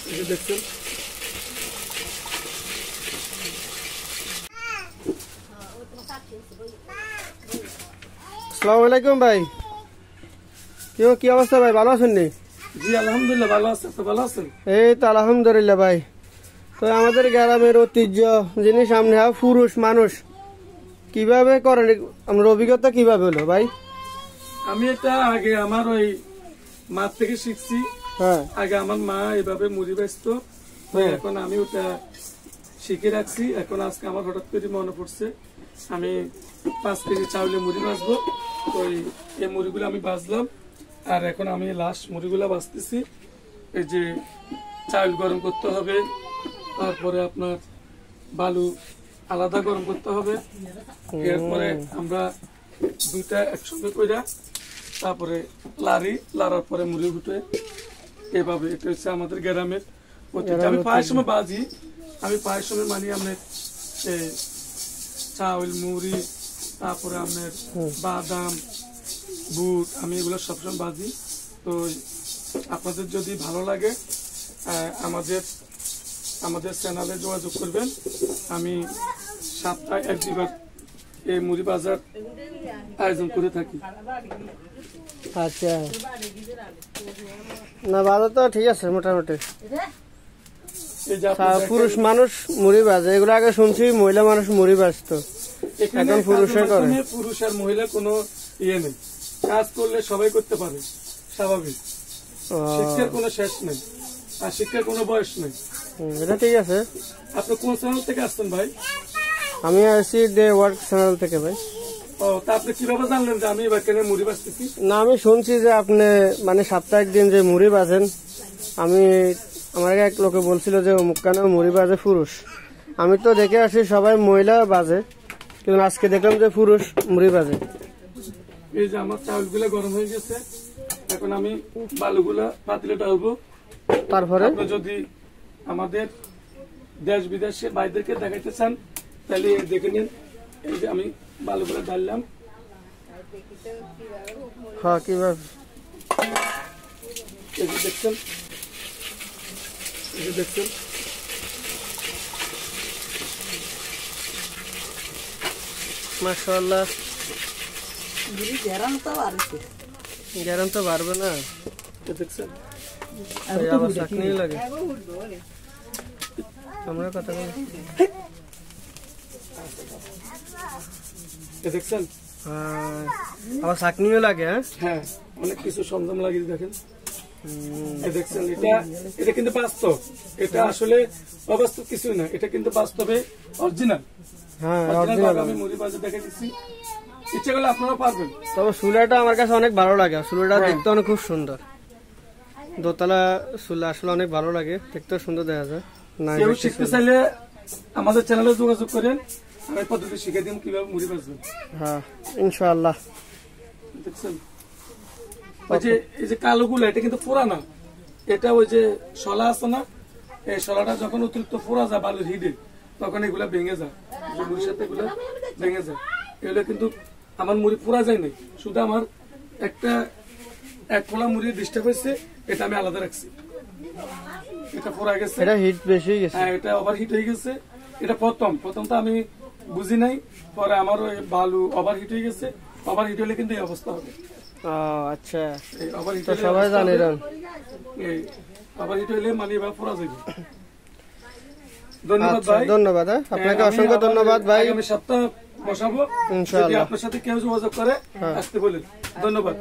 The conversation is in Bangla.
দেখছেন আসসালামু আলাইকুম ভাই, কি অবস্থা ভাই? ভালো আছেন নি? জি আলহামদুলিল্লাহ ভালো আছেন। তো ভালো আছেন? এই তো আলহামদুলিল্লাহ ভাই। তো আমাদের গ্রামের ঐতিহ্য জিনিস সামনে পুরুষ মানুষ কিভাবে করেন, আমার অভিজ্ঞতা কিভাবে হলো ভাই? আমি এটা আগে আমার ওই মা থেকে শিখছি। হ্যাঁ, আগে আমার মা এভাবে মুড়ি বেচতো, তো এখন আমি ওটা শিখে রাখছি। এখন আজকে আমার হঠাৎ করে মনে পড়ছে আমি 5 কেজি চাউলে মুড়ি ভাজবো। তো এই মুড়িগুলো আমি ভাজলাম, আর এখন আমি লাস্ট মুড়িগুলো ভাজতেছি। এই যে চাউল গরম করতে হবে, তারপরে আপনার বালু আলাদা গরম করতে হবে, এরপরে আমরা দুইটা একসঙ্গে কইরা তারপরে লাড়ার পরে মুড়ি ঘুটে এভাবে। এটা হচ্ছে আমাদের গ্রামের ঐতিহ্য। আমি প্রায় সময় বাজি, আমি প্রায় সময় মানি আপনার চাউল মুড়ি, তারপরে আপনার বাদাম বুট, আমি এগুলো সবসময় বাজি। তো আপনাদের যদি ভালো লাগে আমাদের চ্যানেলে যোগাযোগ করবেন। আমি সপ্তাহে 1-2বার এই মুড়ি বাজার আয়োজন করে থাকি। আচ্ছা, না বাজার তো ঠিক আছে মোটামুটি। পুরুষ মানুষ মুড়ি বাজে, এগুলো আগে শুনছি মহিলা মানুষ মুড়ি বাজতো, এখন পুরুষে করে। পুরুষ আর মহিলা কোনো ইয়ে নেই, কাজ করলে সবাই করতে পারে, স্বাভাবিক। শিক্ষার কোনো শেষ নেই, আর শিক্ষার কোনো বয়স নেই। এটা ঠিক আছে। আপনি কোন চ্যানেল থেকে আসছেন ভাই? আমি আসছি ডে ওয়ার্ক চ্যানেল থেকে ভাই। ও, তা আপনি কিভাবে জানলেন যে আমি এবার কেন মুড়ি বাজতেছি? না, আমি শুনছি যে আপনি মানে সপ্তাহে একদিন যে মুড়ি বাজেন, আমার এক লোকে বলছিল যে অমুক কানে মুড়ি বাজে পুরুষ। আমি তো দেখে আসি সবাই মহিলা বাজে, কিন্তু আজকে দেখলাম যে পুরুষ মুড়ি বাজে। এই যে আমার চাউলগুলো গরম হয়ে গেছে, এখন আমি বালুগুলা পাতিলে ডালবো। তারপরে আপনি যদি আমাদের দেশ বিদেশের ভাইদেরকে দেখাইতে চান তাহলে দেখে নিন। এই যে আমি বালুগুলা ডাললাম। হ্যাঁ, কিভাবে? এই যে দেখছেন, এই যে দেখছেন। মাশাআল্লাহ, গ্যারান তো পারবে না। দেখছেন আবার চাকনি লাগে, আমরা কথা বলি। দেখছেন আবার চাকনিও লাগে। হ্যাঁ, অনেক কিছু সরঞ্জাম লাগিয়ে দেখেন। দেখছেন, এটা কিন্তু বাস্তব, এটা আসলে অবাস্তব কিছুই না, এটা কিন্তু বাস্তবে অরিজিনাল। হ্যাঁ, আমি মুড়ি বাজে দেখে দিচ্ছি, ইচ্ছে করলে আপনারা পারবেন। তবে চুলাটা আমার কাছে অনেক ভালো লাগে, চুলাটা দেখতে অনেক খুব সুন্দর। দোতলা চুলা আসলে অনেক ভালো লাগে, দেখতে সুন্দর দেখা যায়। কেউ শিখতে চাইলে আমাদের চ্যানেলে যোগাযোগ করেন, আমি পদ্ধতি শিখে দিন কিভাবে মুড়ি বাজবেন। হ্যাঁ, ইনশাআল্লাহ। দেখছেন এই যে কালো গুলা, এটা কিন্তু পোড়া না, এটা ওই যে শলা আছে না, এই শলাটা যখন অতিরিক্ত পোড়া যায় বালুর হিটে, তখন এগুলা ভেঙে যায়, মুড়ির সাথে এগুলা ভেঙে যায়। এগুলো কিন্তু আমার মুড়ি পোড়া যায় নাই, শুধু আমার এক খোলা মুড়ি ডিস্টার্ব হয়েছে, এটা আমি আলাদা রাখছি। এটা পোড়া গেছে, এটা হিট বেশি হয়ে গেছে। হ্যাঁ, এটা ওভার হিট হয়ে গেছে। এটা প্রথম তো আমি বুঝি নাই, পরে আমার ওই বালু ওভার হিট হয়ে গেছে। ওভার হিট হলে কিন্তু এই অবস্থা হবে। আচ্ছা, ওভার হিট সবাই জানে ওভার হিট হলে মানে এবার পোড়া যাবে। ধন্যবাদ ভাই, ধন্যবাদ আপনাকে, অসংখ্য ধন্যবাদ ভাই। আমি সপ্তাহ বসাবো, যদি আপনার সাথে কেউ যোগাযোগ করে আসতে বলেন। ধন্যবাদ।